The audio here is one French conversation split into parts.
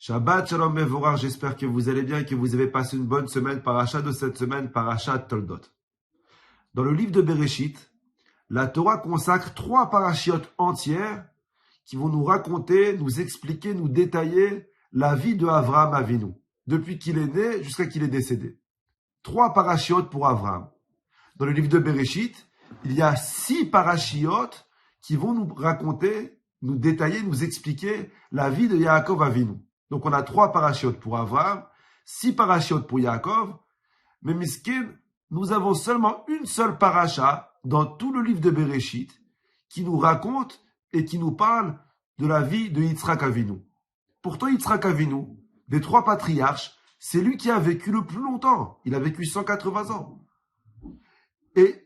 Shabbat Shalom Mevorach, j'espère que vous allez bien et que vous avez passé une bonne semaine. Paracha de cette semaine, Paracha Toldot. Dans le livre de Bereshit, la Torah consacre 3 parachiotes entières qui vont nous raconter, nous expliquer, nous détailler la vie de Avraham Avinu, depuis qu'il est né jusqu'à qu'il est décédé. 3 parachiotes pour Avraham. Dans le livre de Bereshit, il y a 6 parachiotes qui vont nous raconter, nous détailler, nous expliquer la vie de Yaakov Avinu. Donc on a 3 parachiotes pour Avraham, 6 parachiotes pour Yaakov, mais miskin, nous avons seulement une seule paracha dans tout le livre de Bereshit qui nous raconte et qui nous parle de la vie de Yitzhak Avinu. Pourtant Yitzhak Avinu, des 3 patriarches, c'est lui qui a vécu le plus longtemps. Il a vécu 180 ans. Et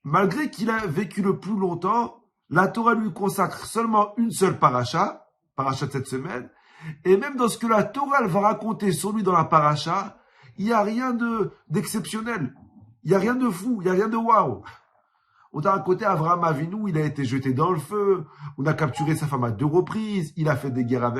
malgré qu'il a vécu le plus longtemps, la Torah lui consacre seulement une seule paracha de cette semaine. Et même dans ce que la Torah va raconter sur lui dans la paracha, il n'y a rien d'exceptionnel. Il n'y a rien de fou, il n'y a rien de waouh. On a un côté Avraham Avinu, il a été jeté dans le feu, on a capturé sa femme à 2 reprises, il a fait des guerres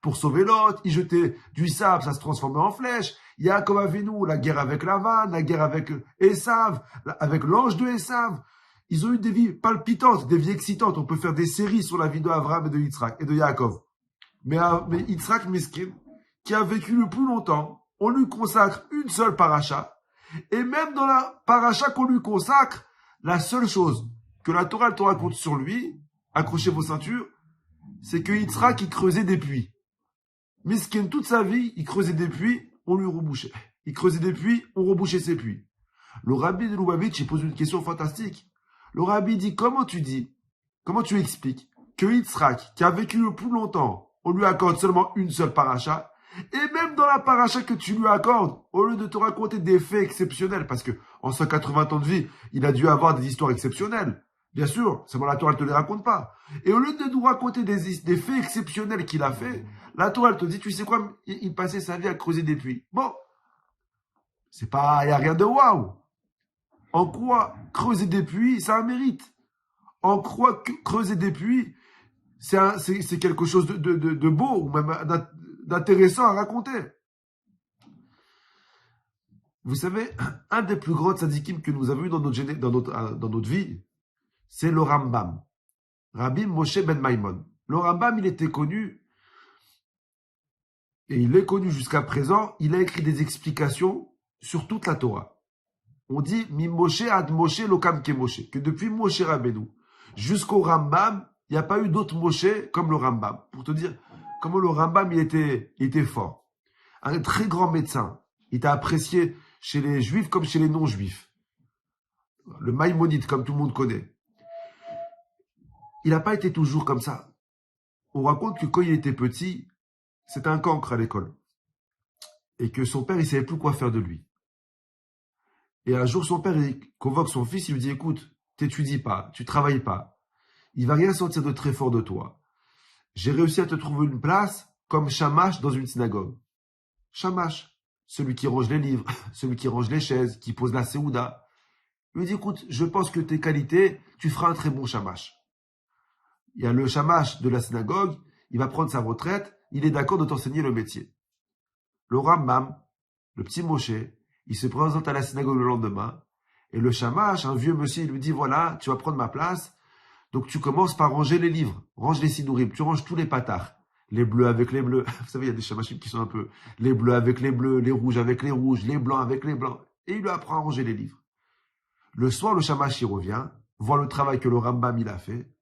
pour sauver l'autre, il jetait du sable, ça se transformait en flèche. Yaakov Avinu, la guerre avec Lavan, la guerre avec Esav, avec l'ange de Esav. Ils ont eu des vies palpitantes, des vies excitantes. On peut faire des séries sur la vie d'Avraham et de Yitzhak et de Yaakov. Mais Yitzhak Miskin, qui a vécu le plus longtemps, on lui consacre une seule paracha. Et même dans la paracha qu'on lui consacre, la seule chose que la Torah te raconte sur lui, accrochez vos ceintures, c'est que Yitzhak, il creusait des puits. Miskin, toute sa vie, il creusait des puits, on lui rebouchait. Il creusait des puits, on rebouchait ses puits. Le rabbi de Lubavitch, il pose une question fantastique. Le rabbi dit, comment tu expliques que Yitzhak, qui a vécu le plus longtemps, on lui accorde seulement une seule paracha, et même dans la paracha que tu lui accordes, au lieu de te raconter des faits exceptionnels, parce que en 180 ans de vie, il a dû avoir des histoires exceptionnelles. Bien sûr, seulement la Torah ne te les raconte pas. Et au lieu de nous raconter des faits exceptionnels qu'il a fait, la Torah te dit, tu sais quoi, il passait sa vie à creuser des puits. Bon, il n'y a rien de waouh. En quoi creuser des puits, ça a un mérite. En quoi creuser des puits, c'est quelque chose de beau, ou même d'intéressant à raconter. Vous savez, un des plus grands tzadikim que nous avons eu dans notre vie, c'est le Rambam. Rabbi Moshe ben Maimon. Le Rambam, il était connu, et il est connu jusqu'à présent, il a écrit des explications sur toute la Torah. On dit, mi Moshe ad Moshe lokam ke Moshe, que depuis Moshe Rabbeinu jusqu'au Rambam, il n'y a pas eu d'autre Moshe comme le Rambam. Pour te dire comment le Rambam, il était fort. Un très grand médecin. Il était apprécié chez les juifs comme chez les non-juifs. Le Maïmonide, comme tout le monde connaît. Il n'a pas été toujours comme ça. On raconte que quand il était petit, c'était un cancre à l'école. Et que son père, il ne savait plus quoi faire de lui. Et un jour, son père, il convoque son fils, il lui dit, écoute, t'étudies pas, tu travailles pas. Il va rien sortir de très fort de toi. J'ai réussi à te trouver une place comme Shamash dans une synagogue. Shamash, celui qui range les livres, celui qui range les chaises, qui pose la Séouda. Il lui dit, écoute, je pense que tes qualités, tu feras un très bon Shamash. Il y a le Shamash de la synagogue, il va prendre sa retraite, il est d'accord de t'enseigner le métier. Le Rambam, le petit Moshe, il se présente à la synagogue le lendemain, et le Shamash, un vieux monsieur, il lui dit, voilà, tu vas prendre ma place, donc tu commences par ranger les livres, range les sidourim, tu ranges tous les patards, les bleus avec les bleus. Vous savez, il y a des shamashim qui sont un peu les bleus avec les bleus, les rouges avec les rouges, les blancs avec les blancs. Et il lui apprend à ranger les livres. Le soir, le shamash, il revient, voit le travail que le Rambam, il a fait,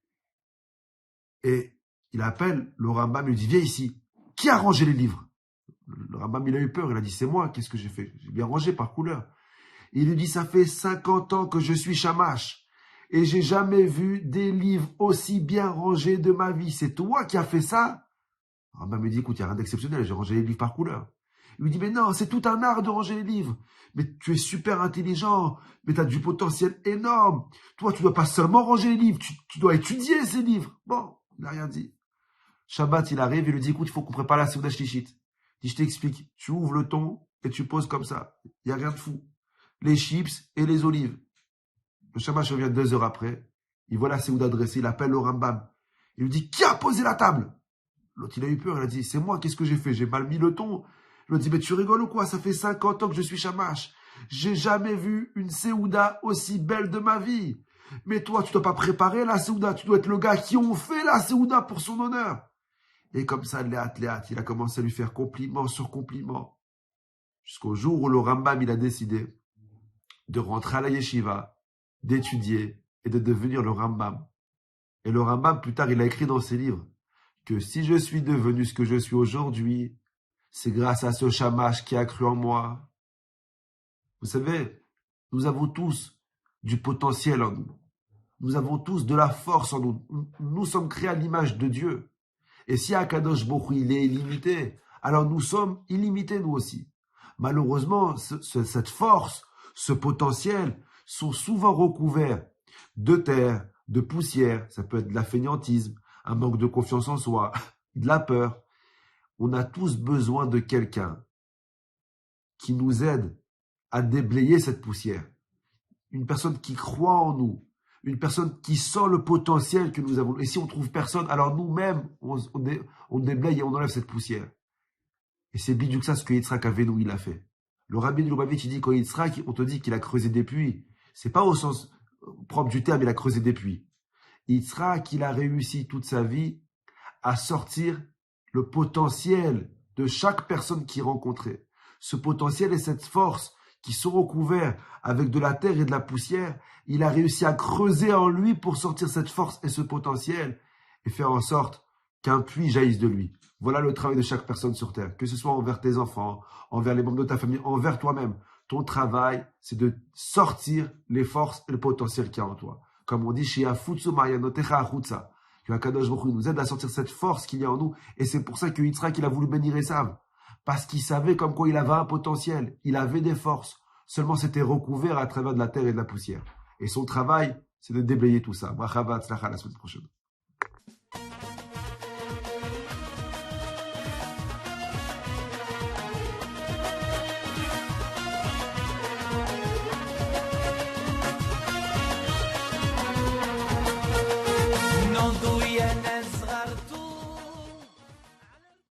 et il appelle le Rambam, il lui dit, viens ici, qui a rangé les livres? Le Rambam, il a eu peur, il a dit, c'est moi, qu'est-ce que j'ai fait? J'ai bien rangé par couleur. Et il lui dit, ça fait 50 ans que je suis shamash. Et j'ai jamais vu des livres aussi bien rangés de ma vie. C'est toi qui as fait ça? Rambam me dit, écoute, il n'y a rien d'exceptionnel, j'ai rangé les livres par couleur. Il lui dit, mais non, c'est tout un art de ranger les livres. Mais tu es super intelligent, mais tu as du potentiel énorme. Toi, tu ne dois pas seulement ranger les livres, tu dois étudier ces livres. Bon, il n'a rien dit. Shabbat, il arrive, il lui dit, écoute, il faut qu'on prépare la Seuda Shlichit. Il dit, je t'explique, tu ouvres le thon et tu poses comme ça. Il n'y a rien de fou. Les chips et les olives. Le Shamash revient 2 heures après. Il voit la Séouda dressée. Il appelle le Rambam. Il lui dit, qui a posé la table? L'autre, il a eu peur, il a dit, c'est moi, qu'est-ce que j'ai fait? J'ai mal mis le ton. L'autre dit, mais tu rigoles ou quoi? Ça fait 50 ans que je suis Shamash. J'ai jamais vu une Séouda aussi belle de ma vie. Mais toi, tu dois pas préparer la Séouda, tu dois être le gars qui ont fait la Séouda pour son honneur. Et comme ça, Léat, il a commencé à lui faire compliment sur compliment. Jusqu'au jour où le Rambam, il a décidé de rentrer à la yeshiva, d'étudier et de devenir le Rambam. Et le Rambam, plus tard, il a écrit dans ses livres que si je suis devenu ce que je suis aujourd'hui, c'est grâce à ce Shamash qui a cru en moi. Vous savez, nous avons tous du potentiel en nous. Nous avons tous de la force en nous. Nous sommes créés à l'image de Dieu. Et si Akadosh Baruch Hu, il est illimité, alors nous sommes illimités nous aussi. Malheureusement, cette force, ce potentiel, sont souvent recouverts de terre, de poussière. Ça peut être de la fainéantisme, un manque de confiance en soi, de la peur. On a tous besoin de quelqu'un qui nous aide à déblayer cette poussière. Une personne qui croit en nous, une personne qui sent le potentiel que nous avons. Et si on trouve personne, alors nous-mêmes, on déblaye et on enlève cette poussière. Et c'est bidiou que ça ce que Yitzhak Avinu il a fait. Le Rabbi de Lubavitch, il dit qu'au Yitzhak, on te dit qu'il a creusé des puits. C'est pas au sens propre du terme, il a creusé des puits. Yitzhak, il a réussi toute sa vie à sortir le potentiel de chaque personne qu'il rencontrait. Ce potentiel et cette force qui sont recouverts avec de la terre et de la poussière, il a réussi à creuser en lui pour sortir cette force et ce potentiel et faire en sorte qu'un puits jaillisse de lui. Voilà le travail de chaque personne sur terre, que ce soit envers tes enfants, envers les membres de ta famille, envers toi-même. Ton travail, c'est de sortir les forces et le potentiel qu'il y a en toi. Comme on dit chez Afutsu Marianotecha Achutsa, que Akadosh Baruch Hu nous aide à sortir cette force qu'il y a en nous. Et c'est pour ça que Yitzhak, il a voulu bénir Esav. Parce qu'il savait comme quoi il avait un potentiel, il avait des forces. Seulement c'était recouvert à travers de la terre et de la poussière. Et son travail, c'est de déblayer tout ça. Bracha v'hatzlacha, la semaine prochaine.